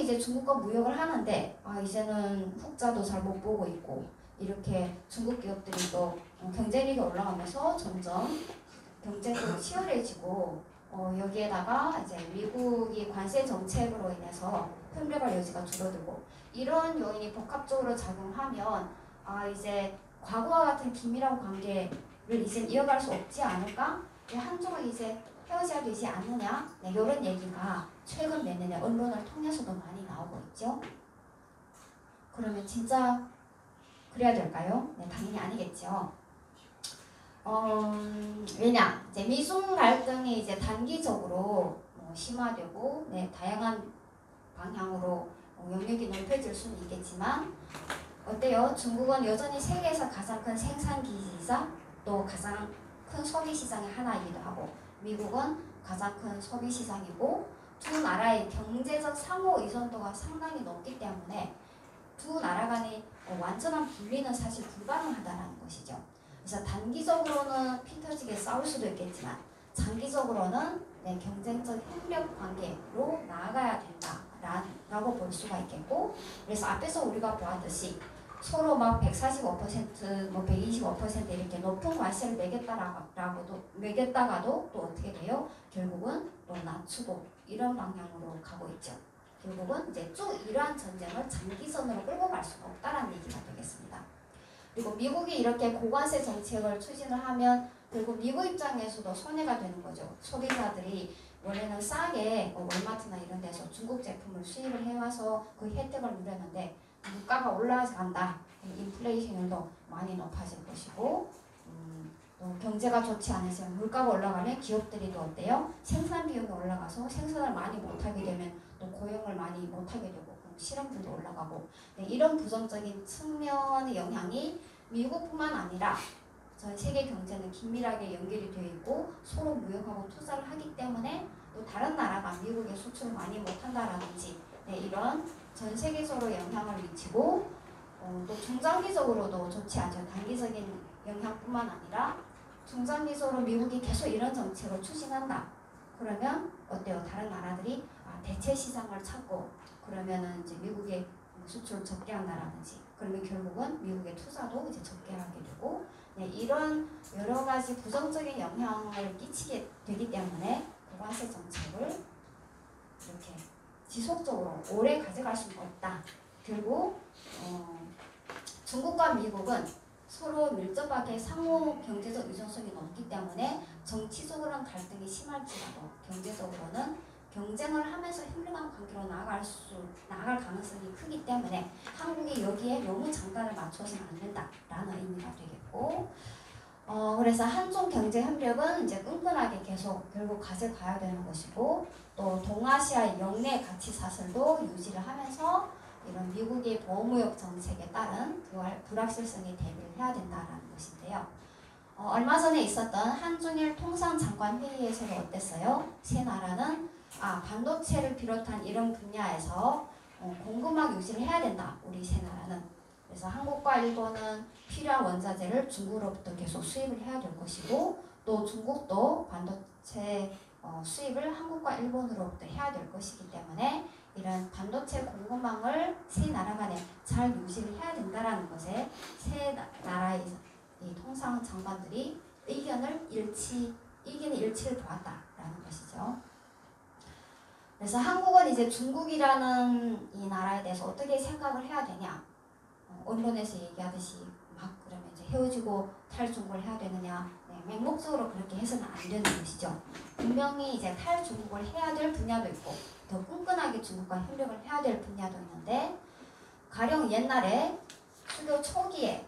이제 중국과 무역을 하는데 이제는 흑자도 잘 못 보고 있고 이렇게 중국 기업들이 또 경쟁력이 올라가면서 점점 경쟁도 치열해지고 여기에다가 이제 미국이 관세 정책으로 인해서 협력할 여지가 줄어들고 이런 요인이 복합적으로 작용하면 이제 과거와 같은 긴밀한 관계를 이제 이어갈 수 없지 않을까? 한쪽은 이제 헤어져야 되지 않느냐? 네, 이런 얘기가 최근 몇 년에 언론을 통해서도 많이 나오고 있죠. 그러면 진짜 그래야 될까요? 네, 당연히 아니겠죠. 왜냐? 이제 미중 갈등이 이제 단기적으로 심화되고 다양한 방향으로 영역이 넓혀질 수는 있겠지만 어때요? 중국은 여전히 세계에서 가장 큰 생산기지이자 또 가장 큰 소비시장의 하나이기도 하고 미국은 가장 큰 소비시장이고 두 나라의 경제적 상호 의존도가 상당히 높기 때문에 두 나라 간의 완전한 분리는 사실 불가능하다는 것이죠. 그래서 단기적으로는 피 터지게 싸울 수도 있겠지만 장기적으로는 경쟁적 협력 관계로 나아가야 된다라고 볼 수가 있겠고 그래서 앞에서 우리가 보았듯이 서로 막 145%, 125% 이렇게 높은 관세를 매겼다가도 또 어떻게 돼요? 결국은 또 낮추고 이런 방향으로 가고 있죠. 결국은 이제 쭉 이러한 전쟁을 장기전으로 끌고 갈 수가 없다라는 얘기가 되겠습니다. 그리고 미국이 이렇게 고관세 정책을 추진을 하면 결국 미국 입장에서도 손해가 되는 거죠. 소비자들이 원래는 싸게 월마트나 이런 데서 중국 제품을 수입을 해와서 그 혜택을 누렸는데 물가가 올라간다. 인플레이션도 많이 높아질 것이고 또 경제가 좋지 않으면 물가가 올라가면 기업들이 또 어때요? 생산 비용이 올라가서 생산을 많이 못하게 되면 또 고용을 많이 못하게 되고 그럼 실업률도 올라가고 이런 부정적인 측면의 영향이 미국뿐만 아니라 전 세계 경제는 긴밀하게 연결이 되어 있고 서로 무역하고 투자를 하기 때문에 또 다른 나라가 미국에 수출을 많이 못한다라든지 이런 전 세계적으로 영향을 미치고 또 중장기적으로도 좋지 않죠. 단기적인 영향뿐만 아니라 중장기적으로 미국이 계속 이런 정책을 추진한다. 그러면 어때요? 다른 나라들이 대체 시장을 찾고 그러면은 이제 미국의 수출을 적게 한다라든지 그러면 결국은 미국의 투자도 이제 적게 하게 되고 이런 여러 가지 부정적인 영향을 끼치게 되기 때문에 고관세 정책을 이렇게 지속적으로 오래 가져갈 수는 없다. 결국 중국과 미국은 서로 밀접하게 상호 경제적 유전성이 높기 때문에 정치적으로는 갈등이 심할지라도 경제적으로는 경쟁을 하면서 협력한 관계로 나아갈 가능성이 크기 때문에 한국이 여기에 너무 장단을 맞춰서는 안 된다라는 의미가 되겠고 그래서 한중 경제 협력은 이제 끈끈하게 계속 결국 가져가야 되는 것이고 또 동아시아의 영내 가치 사슬도 유지를 하면서 이런 미국의 보호무역 정책에 따른 불확실성에 대비를 해야 된다는 것인데요. 얼마 전에 있었던 한중일 통상장관회의에서는 어땠어요? 세 나라는 반도체를 비롯한 이런 분야에서 공급망 유지를 해야 된다. 우리 세 나라는. 그래서 한국과 일본은 필요한 원자재를 중국으로부터 계속 수입을 해야 될 것이고 또 중국도 반도체 수입을 한국과 일본으로부터 해야 될 것이기 때문에 이런 반도체 공급망을 세 나라 간에 잘 유지를 해야 된다는 것에 세 나라의 이 통상 장관들이 의견의 일치를 보았다라는 것이죠. 그래서 한국은 이제 중국이라는 이 나라에 대해서 어떻게 생각을 해야 되냐? 언론에서 얘기하듯이 막 그러면 이제 헤어지고 탈중국을 해야 되느냐? 맹목적으로 그렇게 해서는 안 되는 것이죠. 분명히 이제 탈중국을 해야 될 분야도 있고 더 끈끈하게 중국과 협력을 해야 될 분야도 있는데 가령 옛날에 수교 초기에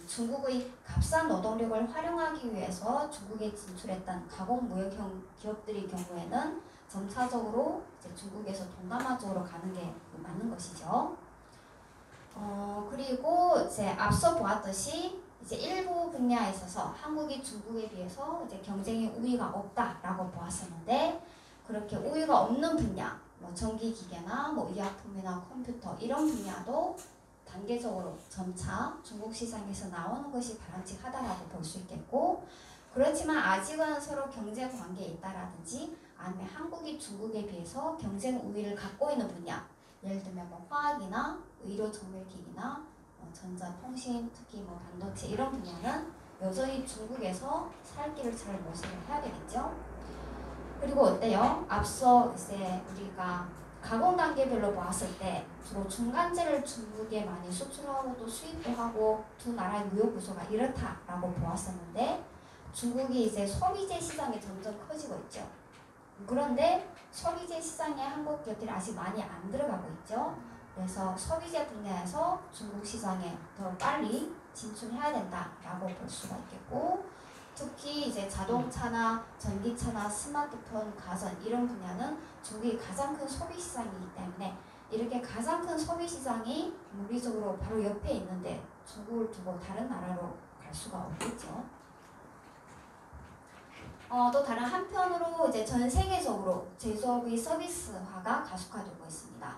중국의 값싼 노동력을 활용하기 위해서 중국에 진출했던 가공무역형 기업들의 경우에는 점차적으로 이제 중국에서 동남아 쪽으로 가는 게 맞는 것이죠. 그리고 이제 앞서 보았듯이 이제 일부 분야에 있어서 한국이 중국에 비해서 이제 경쟁의 우위가 없다라고 보았었는데 그렇게 우위가 없는 분야, 전기기계나 의약품이나 컴퓨터 이런 분야도 단계적으로 점차 중국 시장에서 나오는 것이 바람직하다라고 볼 수 있겠고 그렇지만 아직은 서로 경쟁 관계에 있다라든지 아니면 한국이 중국에 비해서 경쟁 우위를 갖고 있는 분야 예를 들면 뭐 화학이나 의료 정밀기기나 전자통신, 특히 뭐 반도체 이런 분야는 여전히 중국에서 살 길을 잘 모색을 해야 되겠죠. 그리고 어때요? 앞서 이제 우리가 가공 단계별로 보았을 때 주로 중간재를 중국에 많이 수출하고 또 수입도 하고 두 나라의 무역 구조가 이렇다라고 보았었는데 중국이 이제 소비재 시장이 점점 커지고 있죠. 그런데 소비재 시장에 한국 기업들이 아직 많이 안 들어가고 있죠. 그래서 소비재 분야에서 중국 시장에 더 빨리 진출해야 된다라고 볼 수가 있겠고, 특히 이제 자동차나 전기차나 스마트폰, 가전 이런 분야는 중국이 가장 큰 소비 시장이기 때문에 이렇게 가장 큰 소비 시장이 물리적으로 바로 옆에 있는데 중국을 두고 다른 나라로 갈 수가 없겠죠. 또 다른 한편으로 이제 전 세계적으로 제조업의 서비스화가 가속화되고 있습니다.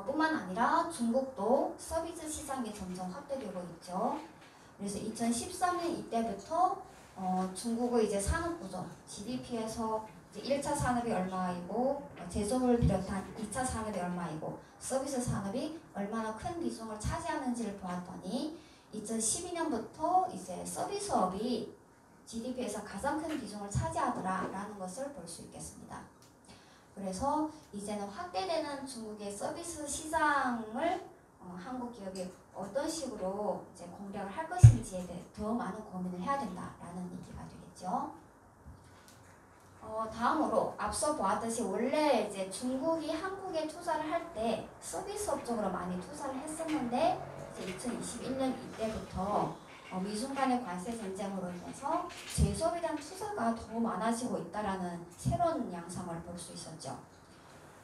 뿐만 아니라 중국도 서비스 시장이 점점 확대되고 있죠. 그래서 2013년 이때부터 중국의 이제 산업 구조, GDP에서 이제 1차 산업이 얼마이고 제조업을 비롯한 2차 산업이 얼마이고 서비스 산업이 얼마나 큰 비중을 차지하는지를 보았더니 2012년부터 이제 서비스업이 GDP에서 가장 큰 비중을 차지하더라라는 것을 볼 수 있겠습니다. 그래서 이제는 확대되는 중국의 서비스 시장을 한국 기업이 어떤 식으로 이제 공략을 할 것인지에 대해 더 많은 고민을 해야 된다라는 얘기가 되겠죠. 다음으로 앞서 보았듯이 원래 이제 중국이 한국에 투자를 할 때 서비스업 쪽으로 많이 투자를 했었는데 이제 2021년 이때부터 미중 간의 관세 전쟁으로 인해서 제조업에 대한 투자가 더 많아지고 있다라는 새로운 양상을 볼 수 있었죠.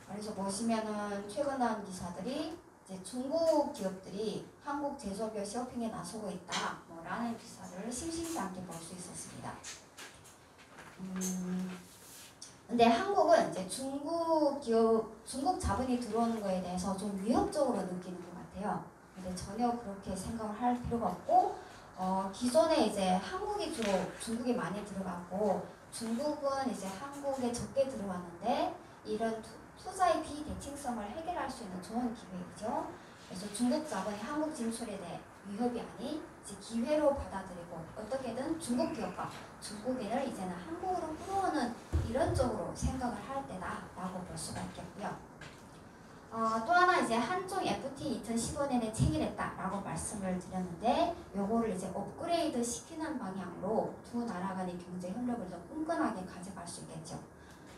그래서 보시면은 최근 나온 기사들이 이제 중국 기업들이 한국 제조업의 쇼핑에 나서고 있다 라는 기사를 심심치 않게 볼 수 있었습니다. 근데 한국은 이제 중국 자본이 들어오는 거에 대해서 좀 위협적으로 느끼는 것 같아요. 근데 전혀 그렇게 생각을 할 필요가 없고, 기존에 이제 한국이 주로 중국에 많이 들어갔고 중국은 이제 한국에 적게 들어왔는데 이런 투자의 비대칭성을 해결할 수 있는 좋은 기회이죠. 그래서 중국 자본이 한국 진출에 대해 위협이 아닌 이제 기회로 받아들이고 어떻게든 중국 기업과 중국인을 이제는 한국으로 끌어오는 이런 쪽으로 생각을 할 때다라고 볼 수가 있겠고요. 또 하나 이제 한중 FTA 2015년에 체결했다라고 말씀을 드렸는데 요거를 이제 업그레이드 시키는 방향으로 두 나라 간의 경제 협력을 좀 끈끈하게 가져갈 수 있겠죠.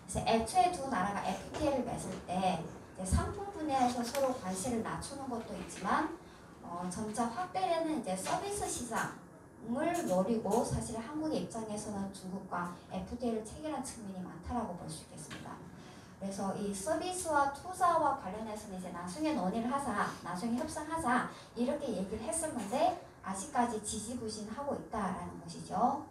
그래서 애초에 두 나라가 FTA를 맺을 때 이제 상품 분야에서 서로 관세를 낮추는 것도 있지만 점차 확대되는 이제 서비스 시장을 노리고 사실 한국의 입장에서는 중국과 FTA를 체결한 측면이 많다라고 볼 수 있겠습니다. 그래서 이 서비스와 투자와 관련해서는 이제 나중에 논의를 하자, 나중에 협상하자 이렇게 얘기를 했었는데 아직까지 지지부진하고 있다라는 것이죠.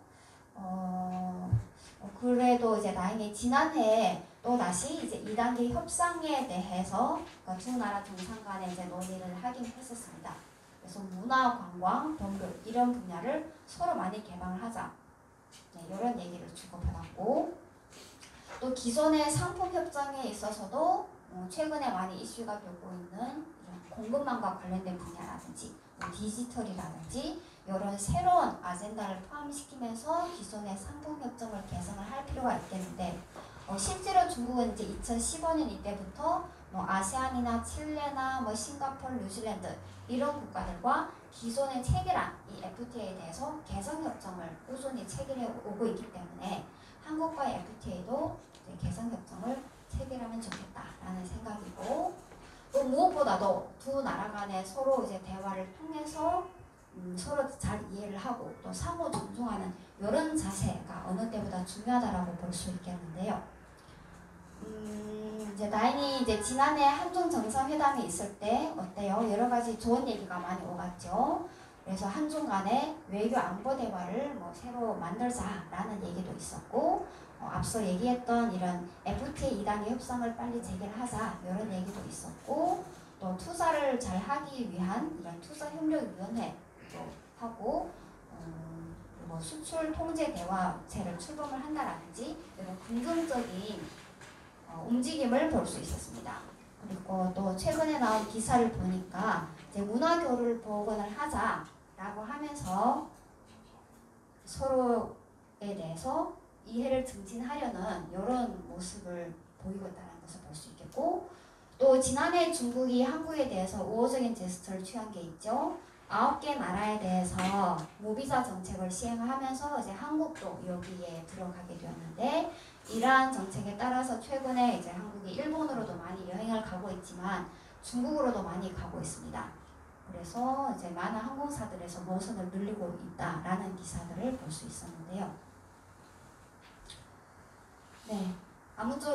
그래도 이제 다행히 지난해에 또 다시 이제 2단계 협상에 대해서 그러니까 두 나라 정상 간에 이제 논의를 하긴 했었습니다. 그래서 문화, 관광, 법률 이런 분야를 서로 많이 개방을 하자. 네, 이런 얘기를 주고받았고. 또 기존의 상품 협정에 있어서도 최근에 많이 이슈가 되고 있는 이런 공급망과 관련된 분야라든지 디지털이라든지 이런 새로운 아젠다를 포함시키면서 기존의 상품 협정을 개선을 할 필요가 있겠는데 실제로 중국은 이제 2015년 이때부터 아세안이나 칠레나 싱가포르, 뉴질랜드 이런 국가들과 기존에 체결한 이 FTA에 대해서 개선 협정을 꾸준히 체결해 오고 있기 때문에 한국과의 FTA도 개선 협정을 체결하면 좋겠다라는 생각이고, 또 무엇보다도 두 나라 간에 서로 이제 대화를 통해서 서로 잘 이해를 하고 또 상호 존중하는 이런 자세가 어느 때보다 중요하다라고 볼 수 있겠는데요. 이제 다행히 이제 지난해 한중 정상회담이 있을 때 어때요? 여러 가지 좋은 얘기가 많이 오갔죠. 그래서 한중 간에 외교 안보 대화를 새로 만들자라는 얘기도 있었고, 앞서 얘기했던 이런 FTA 2단계 협상을 빨리 재개하자 이런 얘기도 있었고, 또 투자를 잘 하기 위한 이런 투자협력위원회도 하고, 수출 통제 대화체를 출범을 한다라든지 이런 긍정적인 움직임을 볼 수 있었습니다. 그리고 또 최근에 나온 기사를 보니까 이제 문화교류를 복원을 하자라고 하면서 서로에 대해서 이해를 증진하려는 이런 모습을 보이고 있다는 것을 볼 수 있겠고, 또 지난해 중국이 한국에 대해서 우호적인 제스처를 취한 게 있죠. 9개 나라에 대해서 무비자 정책을 시행하면서 이제 한국도 여기에 들어가게 되었는데, 이러한 정책에 따라서 최근에 이제 한국이 일본으로도 많이 여행을 가고 있지만 중국으로도 많이 가고 있습니다. 그래서 이제 많은 항공사들에서 노선을 늘리고 있다라는 기사들을 볼 수 있었는데요. 네, 아무쪼록